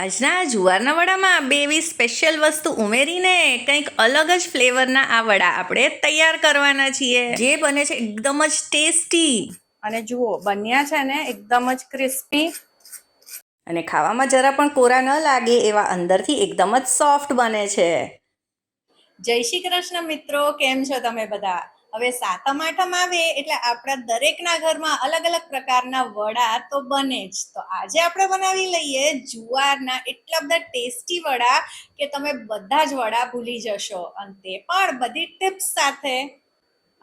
આજના જુવારના વડામાં બે એવી સ્પેશિયલ વસ્તુ ઉમેરીને કંઈક અલગ જ ફ્લેવરના આ વડા આપણે તૈયાર કરવાના છીએ, જે બને છે એકદમ જ ટેસ્ટી. અને જુઓ બન્યા છે ને એકદમ જ ક્રિસ્પી અને ખાવામાં જરા પણ કોરા ન લાગે એવા અંદરથી એકદમ જ સોફ્ટ બને છે. જય શ્રી કૃષ્ણ મિત્રો, કેમ છો તમે બધા? હવે સાતમ આઠમ આવે એટલે આપણા દરેકના ઘરમાં અલગ અલગ પ્રકારના વડા તો બને જ. તો આજે આપણે બનાવી લઈએ જુવારના એટલા બધા ટેસ્ટી વડા કે તમે બધા જ વડા ભૂલી જશો, અને તે પણ બધી ટિપ્સ સાથે.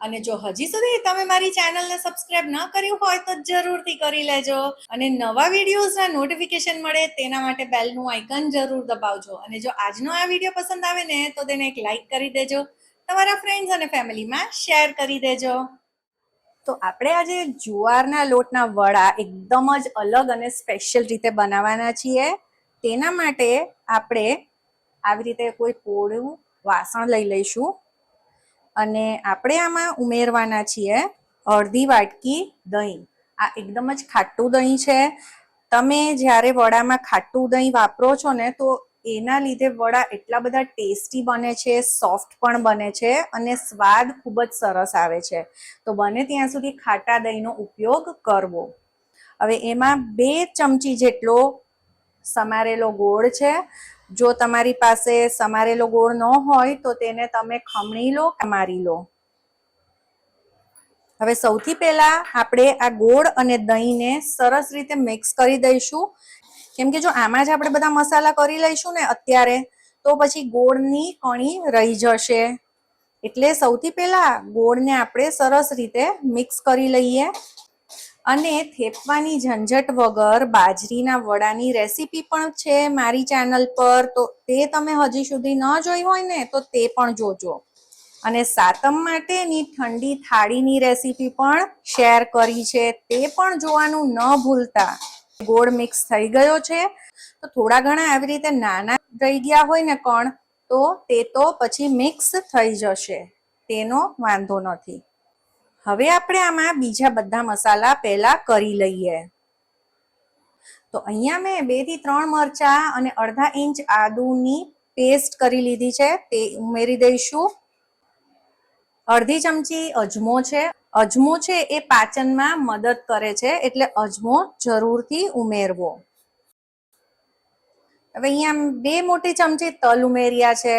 અને જો હજી સુધી તમે મારી ચેનલને સબસ્ક્રાઇબ ન કર્યું હોય તો જરૂરથી કરી લેજો, અને નવા વિડીયોઝના નોટિફિકેશન મળે તેના માટે બેલનું આઇકન જરૂર દબાવજો. અને જો આજનો આ વિડીયો પસંદ આવે ને તો તેને એક લાઈક કરી દેજો, તમારા ફ્રેન્ડ્સ અને ફેમિલીમાં શેર કરી દેજો. તો આપણે આજે જુવારના લોટના વડા એકદમ જ અલગ અને સ્પેશિયલ રીતે બનાવવાના છીએ. તેના માટે આપણે આવી રીતે કોઈ પોળું વાસણ લઈ લઈશું, અને આપણે આમાં ઉમેરવાના છીએ અડધી વાટકી દહીં. આ એકદમ જ ખાટું દહીં છે. તમે જ્યારે વડામાં ખાટું દહીં વાપરો છો ને તો એના લીધે વડા એટલા બધા ટેસ્ટી બને છે, સોફ્ટ પણ બને છે અને સ્વાદ ખૂબ જ સરસ આવે છે. તો બને ત્યાં સુધી ખાટા દહીંનો ઉપયોગ કરવો. હવે એમાં 2 ચમચી જેટલો સમારેલો ગોળ છે. જો તમારી પાસે સમારેલો ગોળ ન હોય તો તેને તમે ખમણી લો કે મારી લો. હવે સૌથી પહેલા આપણે આ ગોળ અને દહીંને સરસ રીતે મિક્સ કરી દઈશું, કેમ કે જો આમાં જ આપણે બધા મસાલા કરી લઈશું ને અત્યારે તો પછી ગોળની કણી રહી જશે. એટલે સૌથી પહેલા ગોળને આપણે સરસ રીતે મિક્સ કરી લઈએ. અને થેપવાની ઝંઝટ વગર બાજરીના વડાની રેસીપી પણ છે મારી ચેનલ પર, તો તે તમે હજી સુધી ન જોઈ હોય ને તો તે પણ જોજો. અને સાતમ માટેની ઠંડી થાળીની રેસીપી પણ શેર કરી છે, તે પણ જોવાનું ન ભૂલતા. ગોળ મિક્સ થઈ ગયો છે, તો થોડા ઘણા આવી રીતે નાના રહી ગયા હોય ને કણ, તો તે તો પછી મિક્સ થઈ જશે, તેનો વાંધો નથી. હવે આપણે આમાં બીજા બધા મસાલા પહેલા કરી લઈએ. તો અહીંયા મેં 2 થી 3 મરચા અને અડધા ઇંચ આદુની પેસ્ટ કરી લીધી છે, તે ઉમેરી દઈશું. અડધી ચમચી અજમો છે. અજમો છે એ પાચનમાં મદદ કરે છે, એટલે અજમો જરૂરથી ઉમેરવો. હવે અહીંયા 2 મોટી ચમચી તલ ઉમેર્યા છે.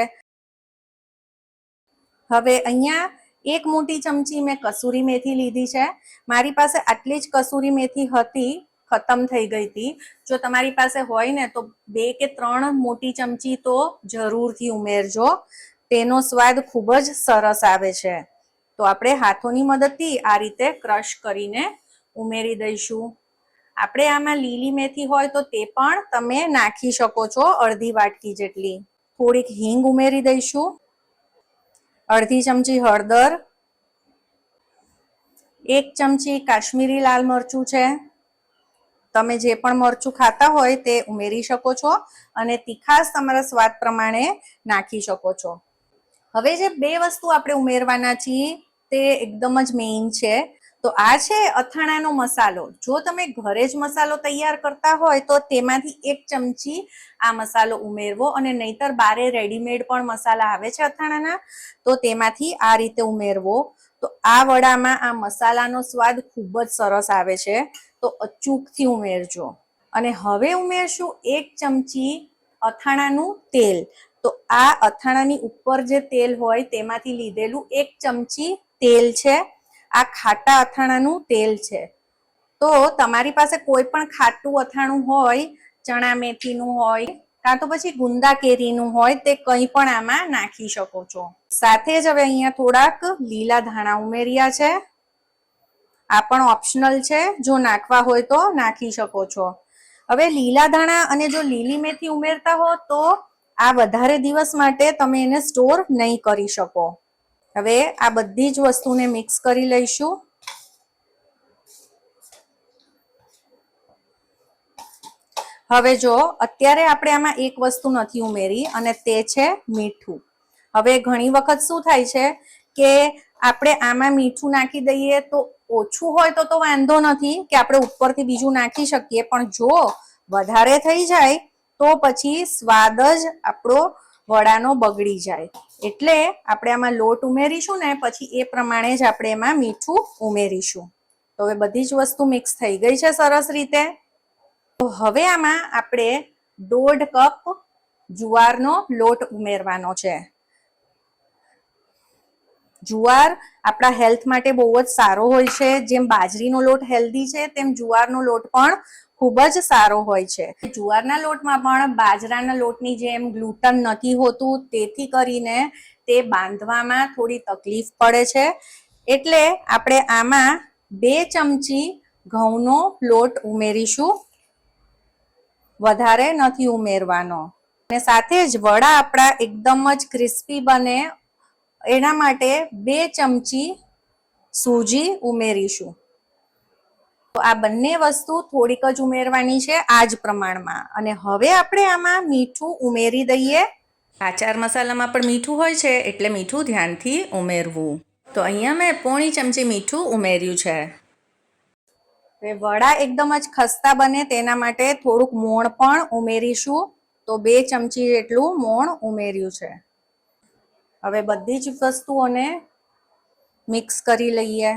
હવે અહીંયા 1 મોટી ચમચી મેં કસૂરી મેથી લીધી છે. મારી પાસે આટલી જ કસૂરી મેથી હતી, ખતમ થઈ ગઈ હતી. જો તમારી પાસે હોય ને તો 2 કે 3 મોટી ચમચી તો જરૂરથી ઉમેરજો, તેનો સ્વાદ ખૂબ જ સરસ આવે છે. તો આપણે હાથોની મદદથી આ રીતે ક્રશ કરીને ઉમેરી દઈશું. આપણે આમાં લીલી મેથી હોય તો તે પણ તમે નાખી શકો છો, અડધી વાટકી જેટલી. થોડીક હિંગ ઉમેરી દઈશું. અડધી ચમચી હળદર, 1 ચમચી કાશ્મીરી લાલ મરચું છે. તમે જે પણ મરચું ખાતા હોય તે ઉમેરી શકો છો, અને તીખાશ તમારા સ્વાદ પ્રમાણે નાખી શકો છો. હવે જે 2 વસ્તુ આપણે ઉમેરવાના છીએ તે એકદમ જ મેઇન છે. તો આ છે અથાણાનો મસાલો. જો તમે ઘરે જ મસાલો તૈયાર કરતા હોય તો તેમાંથી 1 ચમચી આ મસાલો ઉમેરવો, અને નહીતર બારે રેડીમેડ પણ મસાલા આવે છે અથાણાના, તો તેમાંથી આ રીતે ઉમેરવો. તો આ વડામાં આ મસાલાનો સ્વાદ ખૂબ જ સરસ આવે છે, તો અચૂકથી ઉમેરજો. અને હવે ઉમેરશું 1 ચમચી અથાણાનું તેલ. તો આ અથાણાની ઉપર જે તેલ હોય તેમાંથી લીધેલું 1 ચમચી તેલ છે. આ ખાટા અથાણાનું તેલ છે. તો તમારી પાસે કોઈ પણ ખાટું અથાણું હોય, ચણા મેથીનું હોય કાં તો પછી ગુંદા કેરીનું હોય, તે કંઈ પણ આમાં નાખી શકો છો. સાથે જ હવે અહીંયા થોડાક લીલા ધાણા ઉમેર્યા છે. આ પણ ઓપ્શનલ છે, જો નાખવા હોય તો નાખી શકો છો. હવે લીલા ધાણા અને જો લીલી મેથી ઉમેરતા હો તો આ વધારે દિવસ માટે તમે એને સ્ટોર નહીં કરી શકો. હવે આ બધી જ વસ્તુને મિક્સ કરી લઈશું. હવે જો અત્યારે આપણે આમાં એક વસ્તુ નથી ઉમેરી, અને તે છે મીઠું. હવે ઘણી વખત શું થાય છે કે આપણે આમાં મીઠું નાખી દઈએ તો ઓછું હોય તો વાંધો નથી, કે આપણે ઉપરથી બીજું નાખી શકીએ, પણ જો વધારે થઈ જાય તો પછી સ્વાદ જ આપણો વડાનો બગડી જાય. એટલે આપણે આમાં લોટ ઉમેરીશું ને પછી એ પ્રમાણે જ આપણે એમાં મીઠું ઉમેરીશું. તો હવે બધી જ વસ્તુ મિક્સ થઈ ગઈ છે સરસ રીતે. તો હવે આમાં આપણે 1.5 કપ જુવારનો લોટ ઉમેરવાનો છે. જુવાર આપણા હેલ્થ માટે બહુ જ સારો હોય છે. જેમ બાજરીનો લોટ હેલ્ધી છે તેમ જુવારનો લોટ પણ ખૂબ જ સારો હોય છે. જુવારના લોટમાં પણ બાજરાના લોટની જેમ ગ્લુટન નથી હોતું, તેથી કરીને તે બાંધવામાં થોડી તકલીફ પડે છે. એટલે આપણે આમાં 2 ચમચી ઘઉંનો લોટ ઉમેરીશું, વધારે નથી ઉમેરવાનો. અને સાથે જ વડા આપણા એકદમ જ ક્રિસ્પી બને એના માટે 2 ચમચી સૂજી ઉમેરીશું. તો આ બંને વસ્તુ થોડીક જ ઉમેરવાની છે આ જ પ્રમાણમાં. અને હવે આપણે આમાં મીઠું ઉમેરી દઈએ. આચાર મસાલામાં પણ મીઠું હોય છે એટલે મીઠું ધ્યાનથી ઉમેરવું. તો અહીંયા મેં 1/2 ચમચી મીઠું ઉમેર્યું છે. વડા એકદમ જ ખસ્તા બને તેના માટે થોડુંક મોણ પણ ઉમેરીશું. તો 2 ચમચી જેટલું મોણ ઉમેર્યું છે. હવે બધી જ વસ્તુઓને મિક્સ કરી લઈએ.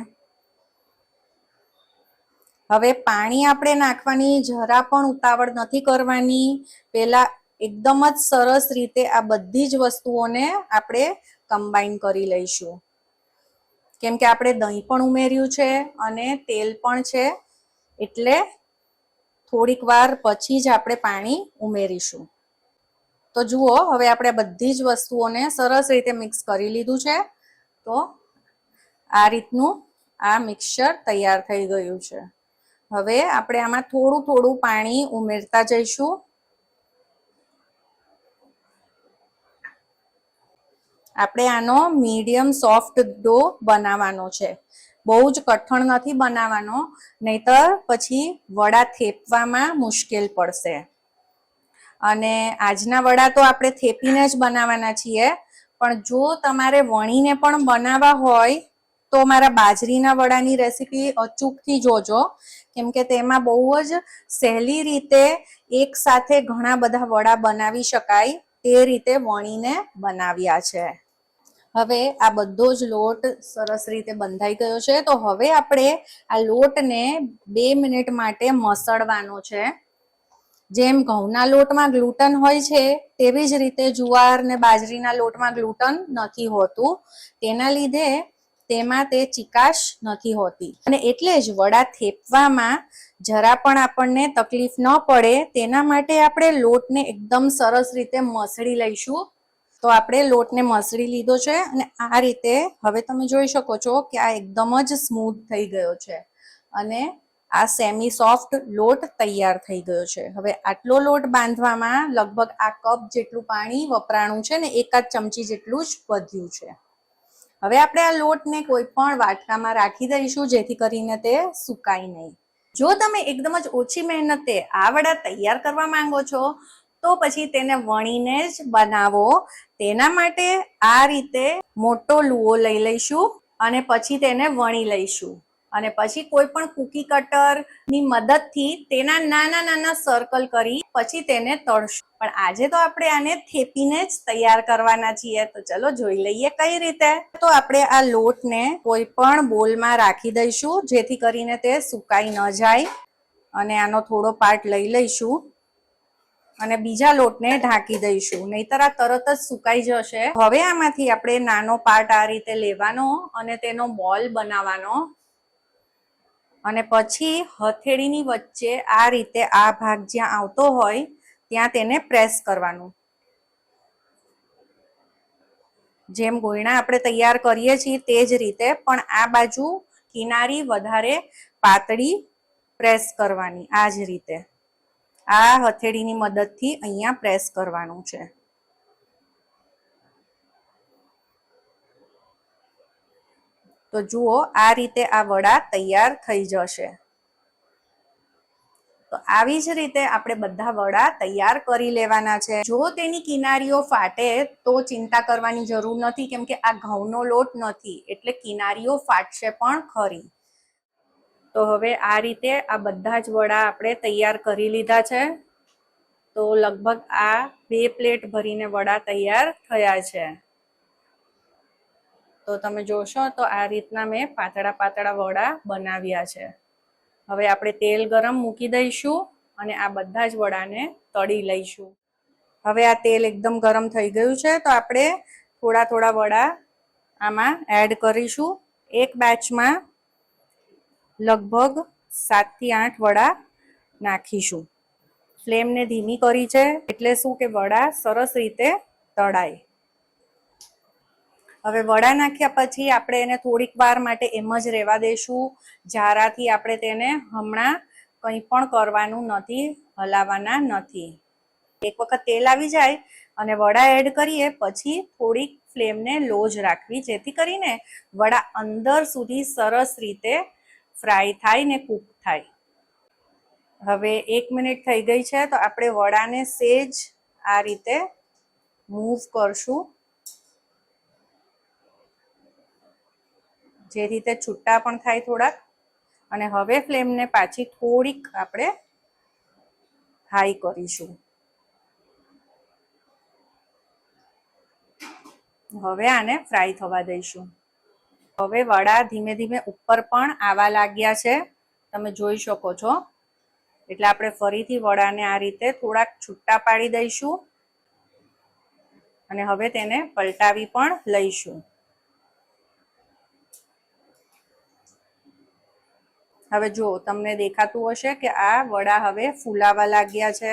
હવે પાણી આપણે નાખવાની જરા પણ ઉતાવળ નથી કરવાની. પહેલા એકદમ જ સરસ રીતે આ બધી જ વસ્તુઓને આપણે કમ્બાઈન કરી લઈશું. કેમ કે આપણે દહીં પણ ઉમેર્યું છે અને તેલ પણ છે, એટલે થોડીક વાર પછી જ આપણે પાણી ઉમેરીશું. તો જુઓ, હવે આપણે બધી જ વસ્તુઓને સરસ રીતે મિક્સ કરી લીધું છે. તો આ રીતનું આ મિક્સચર તૈયાર થઈ ગયું છે. હવે આપણે આમાં થોડું થોડું પાણી ઉમેરતા જઈશું. આપણે આનો મીડિયમ સોફ્ટ ડો બનાવવાનો છે. બહુ જ કઠણ નથી બનાવવાનો, નહીતર પછી વડા થેપવામાં મુશ્કેલ પડશે. અને આજના વડા તો આપણે થેપીને જ બનાવવાના છીએ, પણ જો તમારે વણીને પણ બનાવવા હોય તો મારા બાજરીના વડાની રેસીપી અચૂકથી જોજો. કેમ કે તેમાં બહુ જ સહેલી રીતે એક સાથે ઘણા બધા વડા બનાવી શકાય તે રીતે વણીને બનાવ્યા છે. હવે આ બધો જ લોટ સરસ રીતે બંધાઈ ગયો છે. તો હવે આપણે આ લોટને 2 મિનિટ માટે મસળવાનો છે. જેમ ઘઉંના લોટમાં ગ્લુટન હોય છે તેવી જ રીતે જુવાર ને બાજરીના લોટમાં ગ્લુટન નથી હોતું. તેના લીધે તેમાં તે ચીકાશ નથી હોતી, અને એટલે જ વડા થેપવામાં જરા પણ આપણને તકલીફ ન પડે તેના માટે આપણે લોટને એકદમ સરસ રીતે મસળી લઈશું. તો આપણે લોટને મસળી લીધો છે અને આ રીતે હવે તમે જોઈ શકો છો કે આ એકદમ જ સ્મૂથ થઈ ગયો છે અને આ સેમી સોફ્ટ લોટ તૈયાર થઈ ગયો છે. હવે આટલો લોટ બાંધવામાં લગભગ આ કપ જેટલું પાણી વપરાણું છે ને 1 ચમચી જેટલું જ વધ્યું છે. હવે આપણે આ લોટને કોઈ પણ વાટકામાં રાખી દઈશું જેથી કરીને તે સુકાય નહીં. જો તમે એકદમ જ ઓછી મહેનતે આ વડા તૈયાર કરવા માંગો છો તો પછી તેને વણીને જ બનાવો. તેના માટે આ રીતે મોટો લુઓ લઈ લઈશું અને પછી તેને વણી લઈશું. અને પછી કોઈ પણ કૂકી કટર ની મદદથી તેના નાના નાના સર્કલ કરી પછી તેને તળશું. પણ આજે તો આપણે આને થેપીને જ તૈયાર કરવાના છીએ. તો ચલો જોઈ લઈએ કઈ રીતે. તો આપણે આ લોટને કોઈ પણ બોલમાં રાખી દઈશું જેથી કરીને તે સુકાઈ ન જાય. અને આનો થોડો પાર્ટ લઈ લઈશું અને બીજા લોટને ઢાંકી દઈશું, નહીતર આ તરત જ સુકાઈ જશે. હવે આમાંથી આપણે નાનો પાર્ટ આ રીતે લેવાનો અને તેનો બોલ બનાવવાનો અને પછી હથેળીની વચ્ચે આ રીતે આ ભાગ જ્યાં આવતો હોય ત્યાં તેને પ્રેસ કરવાનું. જેમ ગોયણા આપણે તૈયાર કરીએ છીએ તે જ રીતે, પણ આ બાજુ કિનારી વધારે પાતળી પ્રેસ કરવાની. આ જ રીતે આ હથેળીની મદદથી અહીંયા પ્રેસ કરવાનું છે. તો જુઓ, આ રીતે આ વડા તૈયાર થઈ જશે. તો આવી જ રીતે આપણે બધા વડા તૈયાર કરી લેવાના છે. જો તેની કિનારીઓ ફાટે તો ચિંતા કરવાની જરૂર નથી, કેમ કે આ ઘઉંનો લોટ નથી એટલે કિનારીઓ ફાટશે પણ ખરી. તો હવે આ રીતે આ બધા જ વડા આપણે તૈયાર કરી લીધા છે. તો તો લગભગ આ 2 પ્લેટ ભરીને વડા તૈયાર થયા છે. તો તમે જોશો તો આ રીતના મેં પાતળા પાતળા વડા બનાવ્યા છે. હવે આપણે તેલ ગરમ મૂકી દઈશું અને આ બધા જ વડાને તળી લઈશું. હવે આ તેલ એકદમ ગરમ થઈ ગયું છે તો આપણે થોડા થોડા વડા આમાં એડ કરીશું. એક બેચમાં લગભગ 7 થી 8 વડા નાખીશું. ફ્લેમને ધીમી કરી છે એટલે શું કે વડા સરસ રીતે તળાય. હવે વડા નાખ્યા પછી આપણે એને થોડીક વાર માટે એમ જ રહેવા દઈશું. જારાથી આપણે તેને હમણાં કંઈ પણ કરવાનું નથી, હલાવવાના નથી. એક વખત તેલ આવી જાય અને વડા એડ કરીએ પછી થોડીક ફ્લેમને લો જ રાખવી, જેથી કરીને વડા અંદર સુધી સરસ રીતે ફ્રાય થાય ને કૂક થાય. હવે 1 મિનિટ થઈ ગઈ છે તો આપણે વડાને સેજ આ રીતે મૂવ કરશું, જે રીતે છૂટા પણ થાય થોડાક. અને હવે ફ્લેમને પાછી થોડીક આપણે હાઈ કરીશું. હવે આને ફ્રાય થવા દઈશું. હવે વડા ધીમે ધીમે ઉપર પણ આવવા લાગ્યા છે, તમે જોઈ શકો છો. એટલે આપણે ફરીથી વડાને આ રીતે થોડાક છૂટા પાડી દઈશું અને હવે તેને પલટાવી પણ લઈશું. હવે જો તમને દેખાતું હશે કે આ વડા હવે ફૂલાવા લાગ્યા છે.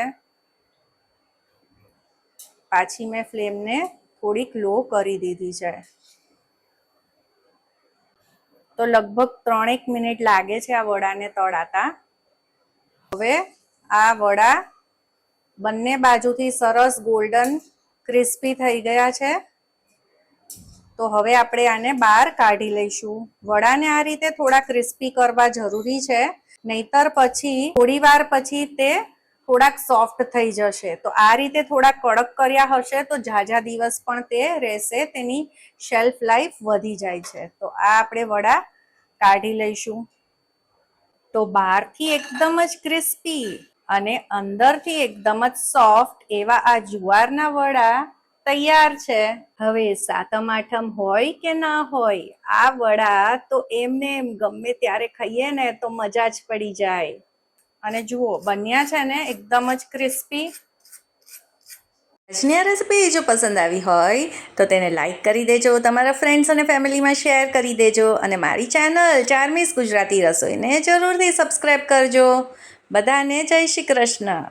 પાછી મેં ફ્લેમને થોડીક લો કરી દીધી છે. તો લગભગ 3-1 મિનિટ લાગે છે આ વડાને તળાતા. હવે આ વડા બંને બાજુથી સરસ ગોલ્ડન ક્રિસ્પી થઈ ગયા છે. તો હવે આપણે આને બહાર કાઢી લઈશું. વડાને આ રીતે થોડા ક્રિસ્પી કરવા જરૂરી છે, નહીતર પછી થોડી વાર પછી તે થોડાક સોફ્ટ થઈ જશે. તો આ રીતે થોડા કડક કર્યા હશે તો ઝાઝા દિવસ પણ તે રહેશે, તેની શેલ્ફ લાઈફ વધી જાય છે. તો આ આપણે વડા કાઢી લઈશું. તો બહારથી એકદમ જ ક્રિસ્પી અને અંદરથી એકદમ જ સોફ્ટ એવા આ જુવારના વડા તૈયાર છે. હવે સાતમ આઠમ હોય કે ના હોય, આ વડા તો એમને એમ ગમે ત્યારે ખાઈએ ને તો મજા જ પડી જાય. અને જુઓ બન્યા છે ને એકદમ જ ક્રિસ્પી. આજની આ રેસીપી જો પસંદ આવી હોય તો તેને લાઈક કરી દેજો, તમારા ફ્રેન્ડ્સ અને ફેમિલીમાં શેર કરી દેજો અને મારી ચેનલ ચાર્મીસ ગુજરાતી રસોઈને જરૂરથી સબસ્ક્રાઈબ કરજો. બધાને જય શ્રી કૃષ્ણ.